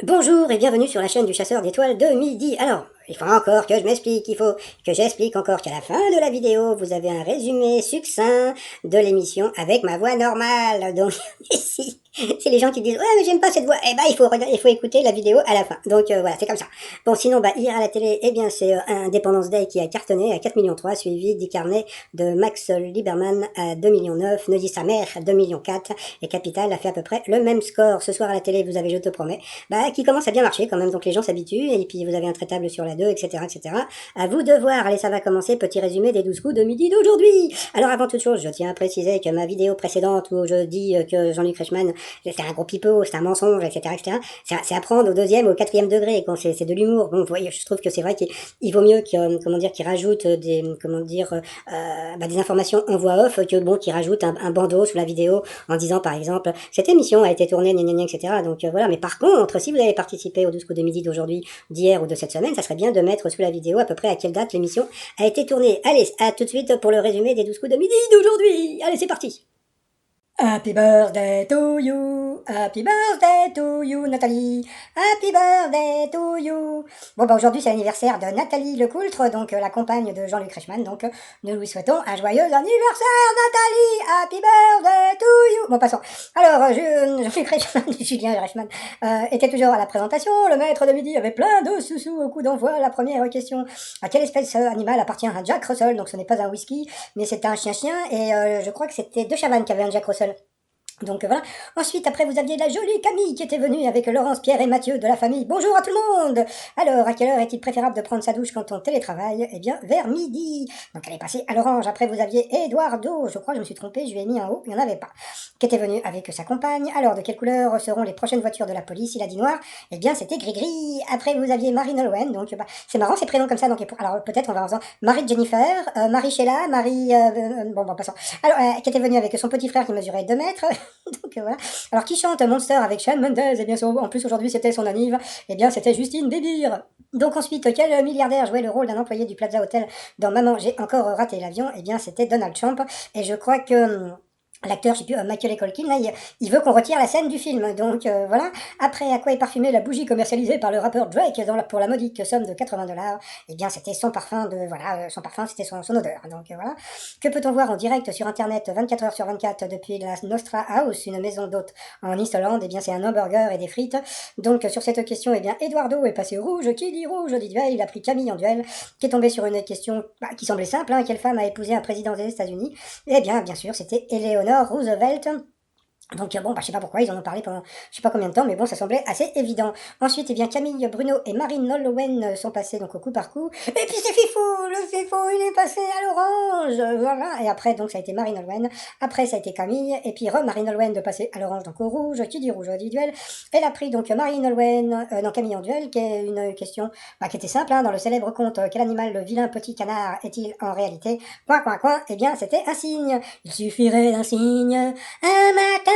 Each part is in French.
Bonjour et bienvenue sur la chaîne du chasseur d'étoiles de midi. Alors, il faut encore que je m'explique, il faut que j'explique encore qu'à la fin de la vidéo, vous avez un résumé succinct de l'émission avec ma voix normale. Donc, ici, c'est les gens qui disent « Ouais, mais j'aime pas cette voix », eh ben, il faut écouter la vidéo à la fin. Donc, voilà, c'est comme ça. Bon, sinon, hier à la télé, eh bien, c'est Independence Day qui a cartonné à 4,3 millions, suivi d'Icarnet de Max Lieberman à 2,9 millions, Ne dit sa mère, 2,4 millions, et Capital a fait à peu près le même score. Ce soir à la télé, vous avez Je te promets, qui commence à bien marcher quand même, donc les gens s'habituent, et puis vous avez un traitable sur la 2, etc., etc. À vous de voir. Allez, ça va commencer. Petit résumé des 12 coups de midi d'aujourd'hui. Alors, avant toute chose, je tiens à préciser que ma vidéo précédente où je dis que Jean-Luc Reichmann, c'est un gros pipeau, c'est un mensonge, etc., etc., c'est à prendre au deuxième, au quatrième degré, quand c'est de l'humour. Bon, vous voyez, je trouve que c'est vrai qu'il vaut mieux qu'il rajoute des, des informations en voix off que, bon, qu'il rajoute un bandeau sous la vidéo en disant, par exemple, cette émission a été tournée, gna gna gna, etc. Donc, voilà. Mais par contre, si vous avez participé au 12 coups de midi d'aujourd'hui, d'hier ou de cette semaine, ça serait bien de mettre sous la vidéo à peu près à quelle date l'émission a été tournée. Allez, à tout de suite pour le résumé des 12 coups de midi d'aujourd'hui. Allez, c'est parti. Happy birthday to you, happy birthday to you, Nathalie, happy birthday to you. Bon, aujourd'hui c'est l'anniversaire de Nathalie Lecoultre, donc la compagne de Jean-Luc Reichmann, donc nous lui souhaitons un joyeux anniversaire, Nathalie, happy birthday to you. Bon, passons. Alors, Jean-Luc Reichmann, Julien Reichmann, était toujours à la présentation. Le maître de midi avait plein de sous-sous au coup d'envoi. La première question: à quelle espèce animale appartient un Jack Russell? Donc ce n'est pas un whisky, mais c'est un chien-chien, et je crois que c'était De Chavannes qui avait un Jack Russell. Donc voilà. Ensuite, après, vous aviez la jolie Camille qui était venue avec Laurence, Pierre et Mathieu de la famille. Bonjour à tout le monde. Alors, à quelle heure est-il préférable de prendre sa douche quand on télétravaille? Eh bien, vers midi. Donc elle est passée à l'orange. Après, vous aviez Eduardo. Je crois que je me suis trompée, je lui ai mis un haut, il n'y en avait pas. Qui était venu avec sa compagne. Alors, de quelle couleur seront les prochaines voitures de la police? Il a dit noir. Eh bien, c'était gris-gris. Après, vous aviez Marie Nolwenn. Donc, c'est marrant ces prénoms comme ça. Donc, alors, peut-être on va en faisant Marie Jennifer, Marie Sheila, Marie... bon, passons. Alors, qui était venue avec son petit frère qui mesurait 2 mètres. Donc voilà. Alors qui chante Monster avec Shawn Mendes? Eh bien en plus aujourd'hui c'était son anniv. Eh bien c'était Justine Bieber. Donc ensuite, quel milliardaire jouait le rôle d'un employé du Plaza Hotel dans Maman, j'ai encore raté l'avion? Eh bien c'était Donald Trump. Et je crois que l'acteur, je sais plus, Michael Culkin, là, il veut qu'on retire la scène du film. Donc voilà. Après, à quoi est parfumée la bougie commercialisée par le rappeur Drake pour la modique somme de 80 $? Eh bien, c'était son parfum son parfum, c'était son odeur. Donc voilà. Que peut-on voir en direct sur Internet 24 heures sur 24 depuis la Nostra House, une maison d'hôtes en Islande? Eh bien, c'est un hamburger et des frites. Donc sur cette question, eh bien, Eduardo est passé au rouge. Qui dit rouge dit duel. Il a pris Camille en duel, qui est tombé sur une question qui semblait simple. Quelle femme a épousé un président des États-Unis? Eh bien sûr, c'était Eleanor Roosevelt. Donc bon, je sais pas pourquoi, ils en ont parlé pendant je sais pas combien de temps, mais bon, ça semblait assez évident. Ensuite, eh bien, Camille Bruno et Marine Nolwenn sont passés donc au coup par coup. Et puis c'est Fifou, le Fifou, il est passé à l'orange, voilà. Et après, donc, ça a été Marine Nolwenn. Après, ça a été Camille. Et puis Marine Nolwenn de passer à l'orange, donc au rouge. Qui dit rouge dit duel. Elle a pris donc Marine Nolwenn, non, Camille en duel, qui est une question qui était simple, dans le célèbre conte Quel animal le vilain petit canard est-il en réalité? Eh bien, c'était un cygne. Il suffirait d'un cygne, un matin.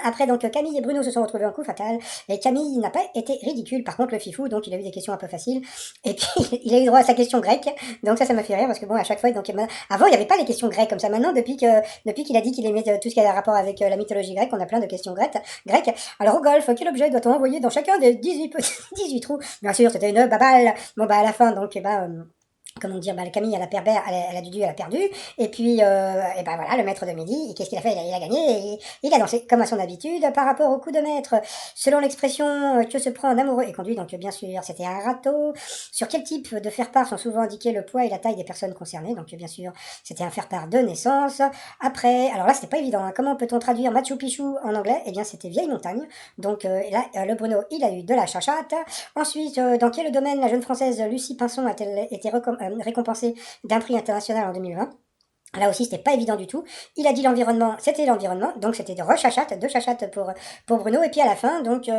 Après, donc, Camille et Bruno se sont retrouvés en coup fatal. Et Camille n'a pas été ridicule. Par contre, le Fifou, donc, il a eu des questions un peu faciles. Et puis, il a eu droit à sa question grecque. Donc, ça m'a fait rire parce que bon, à chaque fois, donc, avant, il n'y avait pas les questions grecques comme ça. Maintenant, depuis qu'il a dit qu'il aimait tout ce qui a rapport avec la mythologie grecque, on a plein de questions grecques. Alors, au golf, quel objet doit-on envoyer dans chacun des 18 trous? Bien sûr, c'était une baballe. Bon, à la fin, donc, comment dire, Camille, elle a du elle a perdu, et puis, et voilà, le maître de midi, qu'est-ce qu'il a fait? Il a gagné, et il a dansé, comme à son habitude, par rapport au coup de maître. Selon l'expression que se prend un amoureux et conduit, donc bien sûr, c'était un râteau. Sur quel type de faire-part sont souvent indiqués le poids et la taille des personnes concernées? Donc bien sûr, c'était un faire-part de naissance. Après, alors là, c'était pas évident, comment peut-on traduire Machu Picchu en anglais? Eh bien, c'était vieille montagne. Donc là, le Bruno, il a eu de la chachate. Ensuite, dans quel domaine la jeune française Lucie Pinson a-t-elle été récompensée d'un prix international en 2020? Là aussi, c'était pas évident du tout. Il a dit l'environnement, c'était l'environnement, donc c'était de chachate pour Bruno. Et puis à la fin, donc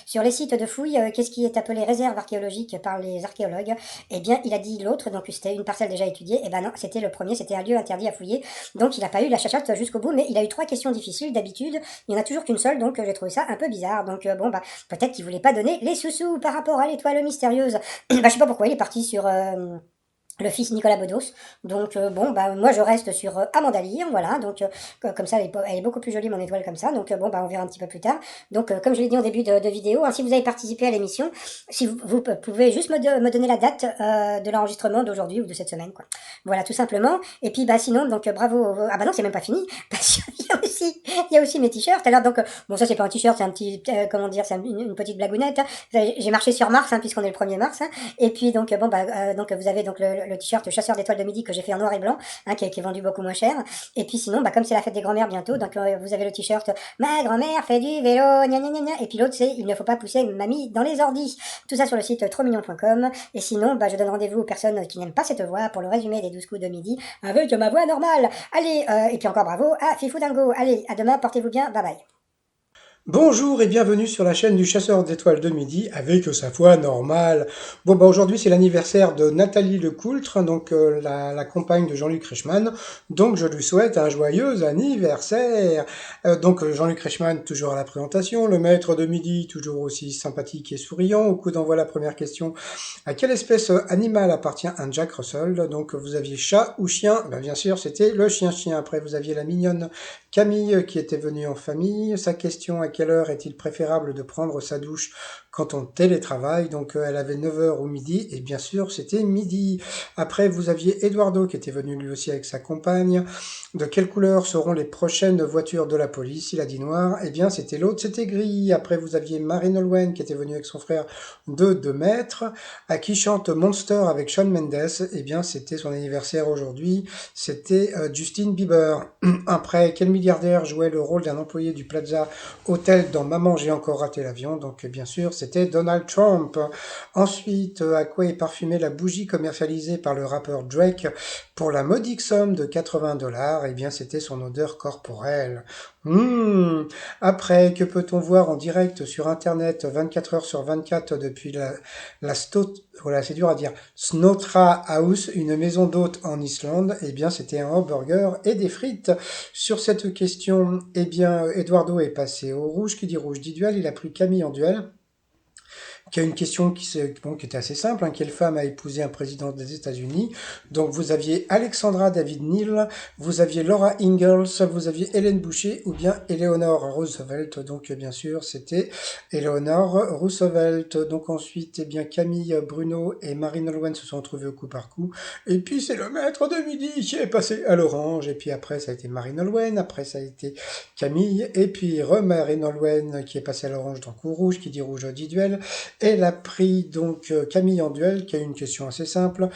sur les sites de fouilles, qu'est-ce qui est appelé réserve archéologique par les archéologues? Eh bien, il a dit l'autre, donc c'était une parcelle déjà étudiée. Eh ben non, c'était le premier, c'était un lieu interdit à fouiller. Donc il n'a pas eu la chachate jusqu'au bout, mais il a eu 3 questions difficiles. D'habitude, il n'y en a toujours qu'une seule, donc j'ai trouvé ça un peu bizarre. Donc peut-être qu'il voulait pas donner les sous-sous par rapport à l'étoile mystérieuse. Je sais pas pourquoi il est parti le fils Nicolas Bedos. Donc bon, bah moi je reste sur Amanda Lear, voilà. Donc comme ça, elle est beaucoup plus jolie mon étoile comme ça. Donc bon, bah on verra un petit peu plus tard. Donc comme je l'ai dit en début de vidéo, hein, si vous avez participé à l'émission, si vous pouvez juste me donner la date de l'enregistrement d'aujourd'hui ou de cette semaine, quoi. Voilà, tout simplement. Et puis bah sinon, donc bravo. Ah bah non, c'est même pas fini parce qu'il y a aussi, il y a aussi mes t-shirts. Alors donc bon, ça c'est pas un t-shirt, c'est un petit, comment dire, c'est une petite blagounette, hein. J'ai marché sur Mars, hein, puisqu'on est le 1er mars. Hein. Et puis donc bon bah donc vous avez donc le t-shirt chasseur d'étoiles de midi que j'ai fait en noir et blanc, hein, qui est vendu beaucoup moins cher. Et puis sinon, bah comme c'est la fête des grands-mères bientôt, donc vous avez le t-shirt ma grand-mère fait du vélo, gna gna gna gna. Et puis l'autre c'est il ne faut pas pousser mamie dans les ordis. Tout ça sur le site trosmignon.com. Et sinon, bah je donne rendez-vous aux personnes qui n'aiment pas cette voix pour le résumé des 12 coups de midi avec ma voix normale. Allez, et puis encore bravo à Fifou Dingo. Allez, à demain, portez-vous bien, bye bye. Bonjour et bienvenue sur la chaîne du chasseur d'étoiles de midi avec sa voix normale. Bon bah aujourd'hui c'est l'anniversaire de Nathalie Lecoultre, donc la compagne de Jean-Luc Reichmann, donc je lui souhaite un joyeux anniversaire. Donc Jean-Luc Reichmann toujours à la présentation, le maître de midi toujours aussi sympathique et souriant. Au coup d'envoi la première question, à quelle espèce animale appartient un Jack Russell? Donc vous aviez chat ou chien? Ben, bien sûr c'était le chien-chien. Après vous aviez la mignonne Camille qui était venue en famille. Sa question, à quelle heure est-il préférable de prendre sa douche quand on télétravaille? Donc elle avait 9 heures ou midi, et bien sûr c'était midi. Après vous aviez Eduardo qui était venu lui aussi avec sa compagne. De quelle couleur seront les prochaines voitures de la police? Il a dit noir, et bien c'était l'autre, c'était gris. Après vous aviez Marine Olwen qui était venue avec son frère de 2 mètres. À qui chante Monster avec Shawn Mendes? Et bien c'était son anniversaire aujourd'hui, c'était Justin Bieber. Après, quel milliardaire jouait le rôle d'un employé du Plaza Hotel dans Maman, j'ai encore raté l'avion? Donc, bien sûr, c'était Donald Trump. Ensuite, à quoi est parfumée la bougie commercialisée par le rappeur Drake pour la modique somme de 80 $? Eh bien, c'était son odeur corporelle. Après, que peut-on voir en direct sur Internet 24 heures sur 24 depuis voilà, c'est dur à dire, Snotra House, une maison d'hôtes en Islande? Eh bien, c'était un hamburger et des frites. Sur cette question, eh bien, Eduardo est passé au rouge. Qui dit rouge dit duel. Il a pris Camille en duel, qui a une question qui était assez simple. Hein. Quelle femme a épousé un président des États-Unis? Donc vous aviez Alexandra David Neal, vous aviez Laura Ingalls, vous aviez Hélène Boucher ou bien Eleanor Roosevelt. Donc bien sûr, c'était Eleanor Roosevelt. Donc ensuite, eh bien, Camille Bruno et Marine Olwen se sont retrouvés au coup par coup. Et puis c'est le maître de midi qui est passé à l'orange. Et puis après, ça a été Marine Olwen. Après, ça a été Camille. Et puis Marine Olwen qui est passé à l'orange, donc au rouge, qui dit rouge dit duel. Elle a pris donc Camille en duel, qui a une question assez simple.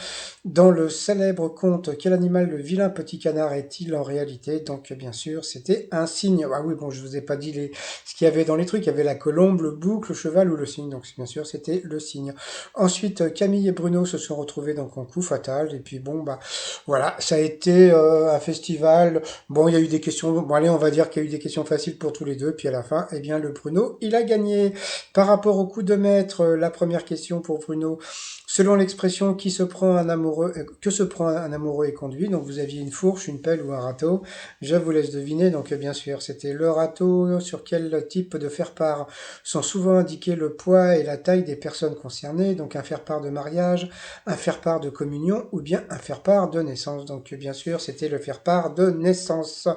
Dans le célèbre conte, quel animal le vilain petit canard est-il en réalité? Donc bien sûr, c'était un cygne. Ah oui, bon, je vous ai pas dit ce qu'il y avait dans les trucs. Il y avait la colombe, le bouc, le cheval ou le cygne. Donc bien sûr, c'était le cygne. Ensuite, Camille et Bruno se sont retrouvés donc en coup fatal. Et puis bon, bah voilà, ça a été un festival. Bon, il y a eu des questions. Bon, allez, on va dire qu'il y a eu des questions faciles pour tous les deux. Puis à la fin, eh bien, le Bruno, il a gagné. Par rapport au coup de maître, la première question pour Bruno, selon l'expression qui se prend un amoureux, que se prend un amoureux et conduit? Donc vous aviez une fourche, une pelle ou un râteau. Je vous laisse deviner. Donc bien sûr, c'était le râteau. Sur quel type de faire-part sont souvent indiqués le poids et la taille des personnes concernées? Donc un faire-part de mariage, un faire-part de communion ou bien un faire-part de naissance. Donc bien sûr, c'était le faire-part de naissance.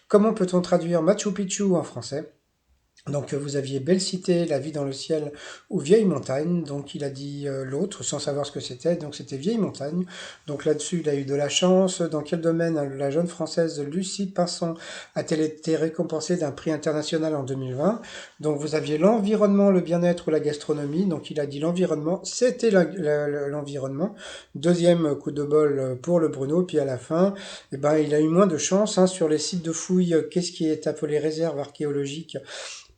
Comment peut-on traduire Machu Picchu en français? Donc vous aviez Belle Cité, La vie dans le ciel ou Vieille montagne. Donc il a dit l'autre sans savoir ce que c'était. Donc c'était Vieille montagne. Donc là-dessus il a eu de la chance. Dans quel domaine la jeune française Lucie Pinson a-t-elle été récompensée d'un prix international en 2020? Donc vous aviez l'environnement, le bien-être ou la gastronomie. Donc il a dit l'environnement. C'était l'environnement. Deuxième coup de bol pour le Bruno. Puis à la fin, eh ben, il a eu moins de chance. Hein, sur les sites de fouilles, qu'est-ce qui est appelé réserve archéologique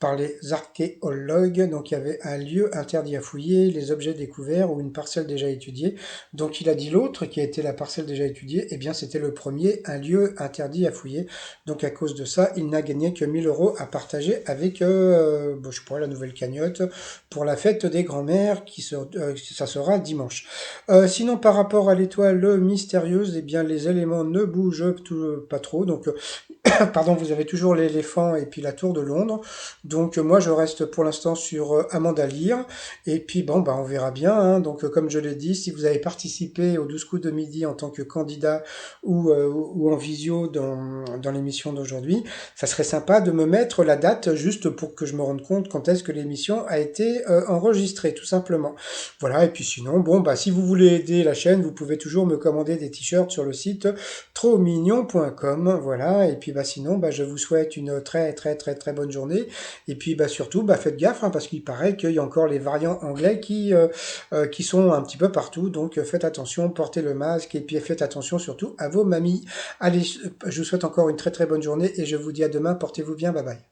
par les archéologues? Donc il y avait un lieu interdit à fouiller, les objets découverts ou une parcelle déjà étudiée. Donc il a dit l'autre qui a été la parcelle déjà étudiée, eh bien c'était le premier, un lieu interdit à fouiller. Donc à cause de ça, il n'a gagné que 1000 euros à partager avec je sais pas, la nouvelle cagnotte pour la fête des grands-mères ça sera dimanche. Sinon par rapport à l'étoile mystérieuse, eh bien les éléments ne bougent pas trop. Donc Pardon, vous avez toujours l'éléphant et puis la tour de Londres. Donc moi je reste pour l'instant sur Amanda Lear. Et puis bon bah on verra bien, hein. Donc comme je l'ai dit, si vous avez participé aux 12 coups de midi en tant que candidat ou en visio dans l'émission d'aujourd'hui, ça serait sympa de me mettre la date juste pour que je me rende compte quand est-ce que l'émission a été enregistrée, tout simplement. Voilà, et puis sinon, bon bah si vous voulez aider la chaîne, vous pouvez toujours me commander des t-shirts sur le site trotsmignon.com. Voilà, et puis bah sinon bah je vous souhaite une très très très très bonne journée, et puis bah surtout bah faites gaffe, hein, parce qu'il paraît qu'il y a encore les variants anglais qui sont un petit peu partout, donc faites attention, portez le masque, et puis faites attention surtout à vos mamies. Allez, je vous souhaite encore une très très bonne journée et je vous dis à demain, portez-vous bien, bye bye.